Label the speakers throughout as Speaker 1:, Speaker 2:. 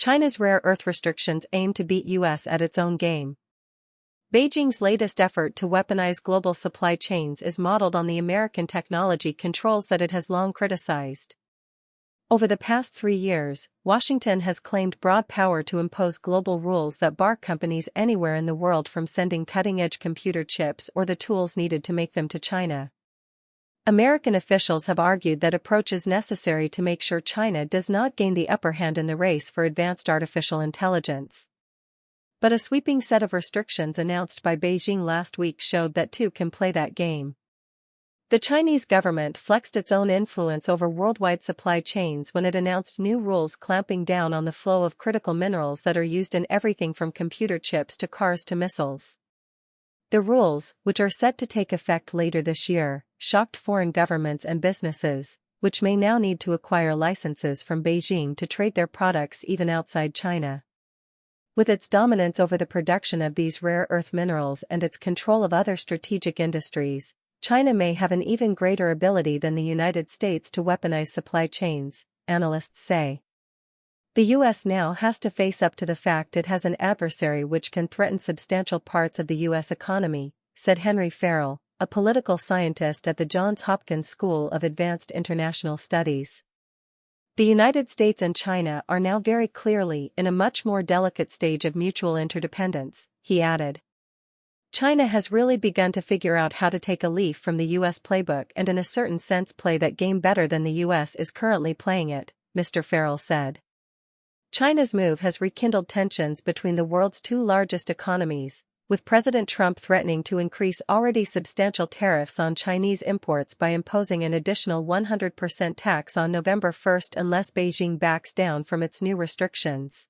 Speaker 1: China's rare earth restrictions aim to beat US at its own game. Beijing's latest effort to weaponize global supply chains is modeled on the American technology controls that it has long criticized. Over the past 3 years, Washington has claimed broad power to impose global rules that bar companies anywhere in the world from sending cutting-edge computer chips or the tools needed to make them to China. American officials have argued that approach is necessary to make sure China does not gain the upper hand in the race for advanced artificial intelligence. But a sweeping set of restrictions announced by Beijing last week showed that two can play that game. The Chinese government flexed its own influence over worldwide supply chains when it announced new rules clamping down on the flow of critical minerals that are used in everything from computer chips to cars to missiles. The rules, which are set to take effect later this year, shocked foreign governments and businesses, which may now need to acquire licenses from Beijing to trade their products even outside China. With its dominance over the production of these rare earth minerals and its control of other strategic industries, China may have an even greater ability than the United States to weaponize supply chains, analysts say. The US now has to face up to the fact it has an adversary which can threaten substantial parts of the US economy, said Henry Farrell, a political scientist at the Johns Hopkins School of Advanced International Studies. The United States and China are now very clearly in a much more delicate stage of mutual interdependence, he added. China has really begun to figure out how to take a leaf from the US playbook and in a certain sense play that game better than the US is currently playing it, Mr. Farrell said. China's move has rekindled tensions between the world's two largest economies, with President Trump threatening to increase already substantial tariffs on Chinese imports by imposing an additional 100% tax on November 1 unless Beijing backs down from its new restrictions.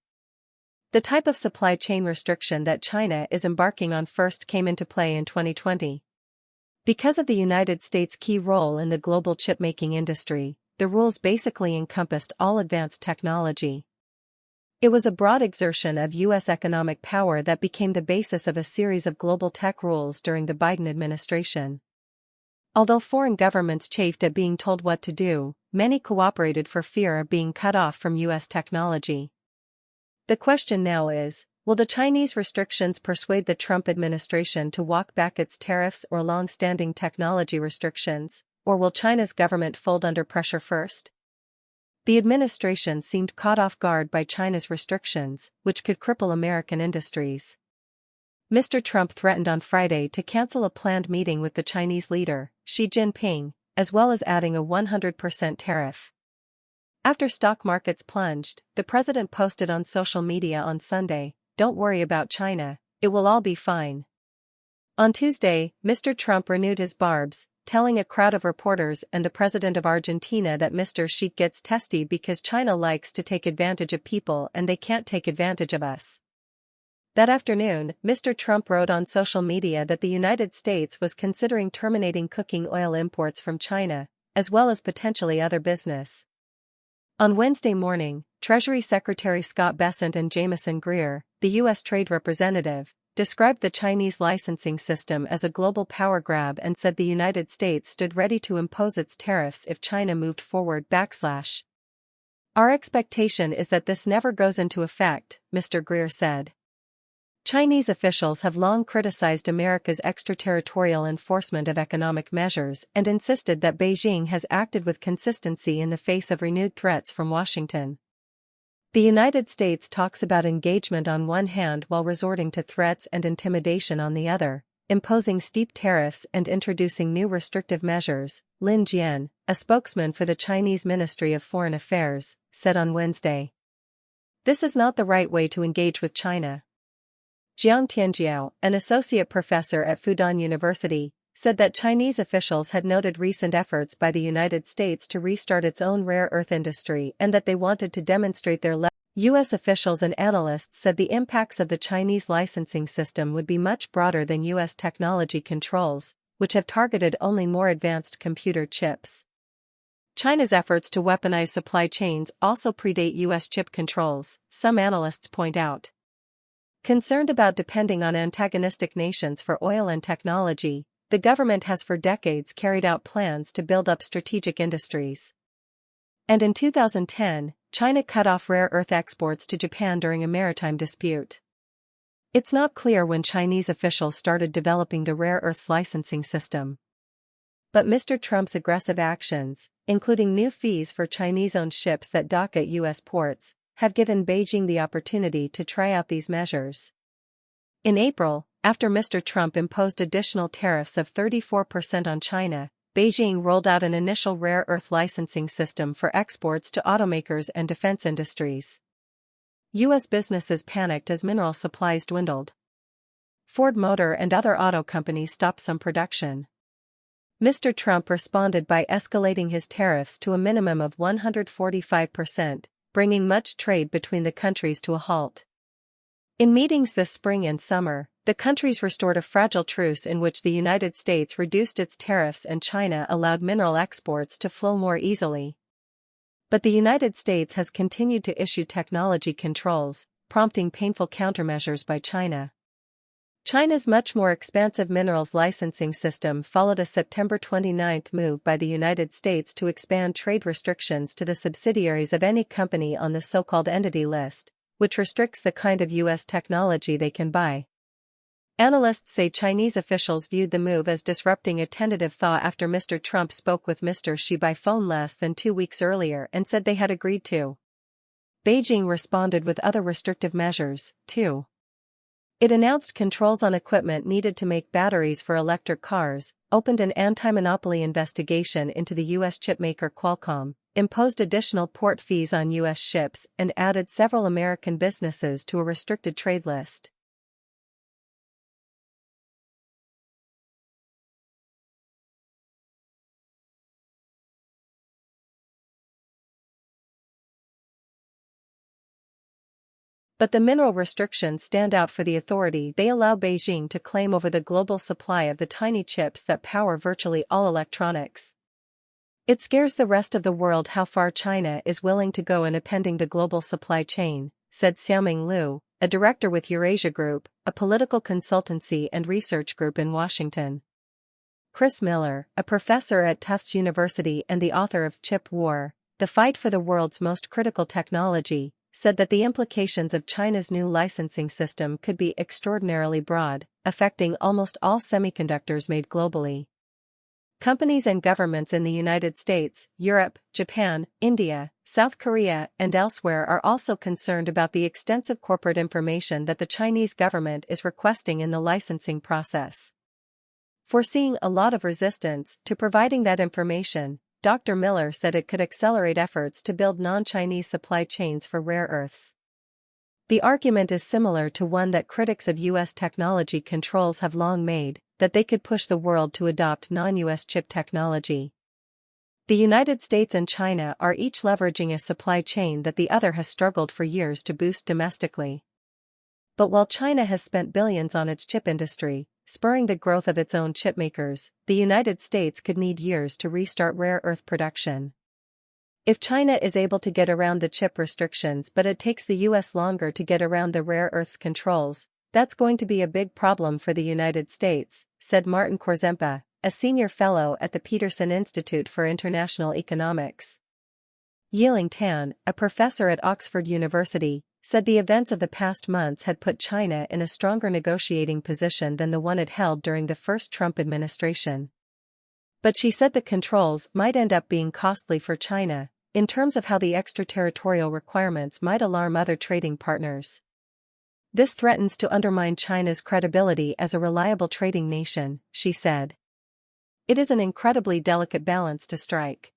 Speaker 1: The type of supply chain restriction that China is embarking on first came into play in 2020. Because of the United States' key role in the global chip-making industry, the rules basically encompassed all advanced technology. It was a broad exertion of U.S. economic power that became the basis of a series of global tech rules during the Biden administration. Although foreign governments chafed at being told what to do, many cooperated for fear of being cut off from U.S. technology. The question now is, will the Chinese restrictions persuade the Trump administration to walk back its tariffs or long-standing technology restrictions, or will China's government fold under pressure first? The administration seemed caught off guard by China's restrictions, which could cripple American industries. Mr. Trump threatened on Friday to cancel a planned meeting with the Chinese leader, Xi Jinping, as well as adding a 100% tariff. After stock markets plunged, the president posted on social media on Sunday, "Don't worry about China, it will all be fine." On Tuesday, Mr. Trump renewed his barbs, telling a crowd of reporters and the president of Argentina that Mr. Xi gets testy because China likes to take advantage of people and they can't take advantage of us. That afternoon, Mr. Trump wrote on social media that the United States was considering terminating cooking oil imports from China, as well as potentially other business. On Wednesday morning, Treasury Secretary Scott Bessent and Jamieson Greer, the U.S. Trade Representative, described the Chinese licensing system as a global power grab and said the United States stood ready to impose its tariffs if China moved forward. Our expectation is that this never goes into effect, Mr. Greer said. Chinese officials have long criticized America's extraterritorial enforcement of economic measures and insisted that Beijing has acted with consistency in the face of renewed threats from Washington. The United States talks about engagement on one hand while resorting to threats and intimidation on the other, imposing steep tariffs and introducing new restrictive measures, Lin Jian, a spokesman for the Chinese Ministry of Foreign Affairs, said on Wednesday. This is not the right way to engage with China. Jiang Tianjiao, an associate professor at Fudan University, said that Chinese officials had noted recent efforts by the United States to restart its own rare earth industry and that they wanted to demonstrate their level. U.S. officials and analysts said the impacts of the Chinese licensing system would be much broader than U.S. technology controls, which have targeted only more advanced computer chips. China's efforts to weaponize supply chains also predate U.S. chip controls, some analysts point out. Concerned about depending on antagonistic nations for oil and technology, the government has for decades carried out plans to build up strategic industries. And in 2010, China cut off rare earth exports to Japan during a maritime dispute. It's not clear when Chinese officials started developing the rare earths licensing system. But Mr. Trump's aggressive actions, including new fees for Chinese-owned ships that dock at U.S. ports, have given Beijing the opportunity to try out these measures. In April, after Mr. Trump imposed additional tariffs of 34% on China, Beijing rolled out an initial rare earth licensing system for exports to automakers and defense industries. U.S. businesses panicked as mineral supplies dwindled. Ford Motor and other auto companies stopped some production. Mr. Trump responded by escalating his tariffs to a minimum of 145%, bringing much trade between the countries to a halt. In meetings this spring and summer, the countries restored a fragile truce in which the United States reduced its tariffs and China allowed mineral exports to flow more easily. But the United States has continued to issue technology controls, prompting painful countermeasures by China. China's much more expansive minerals licensing system followed a September 29 move by the United States to expand trade restrictions to the subsidiaries of any company on the so-called Entity List, which restricts the kind of U.S. technology they can buy. Analysts say Chinese officials viewed the move as disrupting a tentative thaw after Mr. Trump spoke with Mr. Xi by phone less than 2 weeks earlier and said they had agreed to. Beijing responded with other restrictive measures, too. It announced controls on equipment needed to make batteries for electric cars, opened an anti-monopoly investigation into the U.S. chipmaker Qualcomm, imposed additional port fees on U.S. ships and added several American businesses to a restricted trade list. But the mineral restrictions stand out for the authority they allow Beijing to claim over the global supply of the tiny chips that power virtually all electronics. It scares the rest of the world how far China is willing to go in appending the global supply chain, said Xiaoming Liu, a director with Eurasia Group, a political consultancy and research group in Washington. Chris Miller, a professor at Tufts University and the author of Chip War, The Fight for the World's Most Critical Technology, said that the implications of China's new licensing system could be extraordinarily broad, affecting almost all semiconductors made globally. Companies and governments in the United States, Europe, Japan, India, South Korea, and elsewhere are also concerned about the extensive corporate information that the Chinese government is requesting in the licensing process. Foreseeing a lot of resistance to providing that information, Dr. Miller said it could accelerate efforts to build non-Chinese supply chains for rare earths. The argument is similar to one that critics of U.S. technology controls have long made, that they could push the world to adopt non-U.S. chip technology. The United States and China are each leveraging a supply chain that the other has struggled for years to boost domestically. But while China has spent billions on its chip industry, spurring the growth of its own chipmakers, the United States could need years to restart rare earth production. If China is able to get around the chip restrictions but it takes the U.S. longer to get around the rare earths controls, that's going to be a big problem for the United States, said Martin Korzempa, a senior fellow at the Peterson Institute for International Economics. Yiling Tan, a professor at Oxford University, said the events of the past months had put China in a stronger negotiating position than the one it held during the first Trump administration. But she said the controls might end up being costly for China, in terms of how the extraterritorial requirements might alarm other trading partners. This threatens to undermine China's credibility as a reliable trading nation, she said. It is an incredibly delicate balance to strike.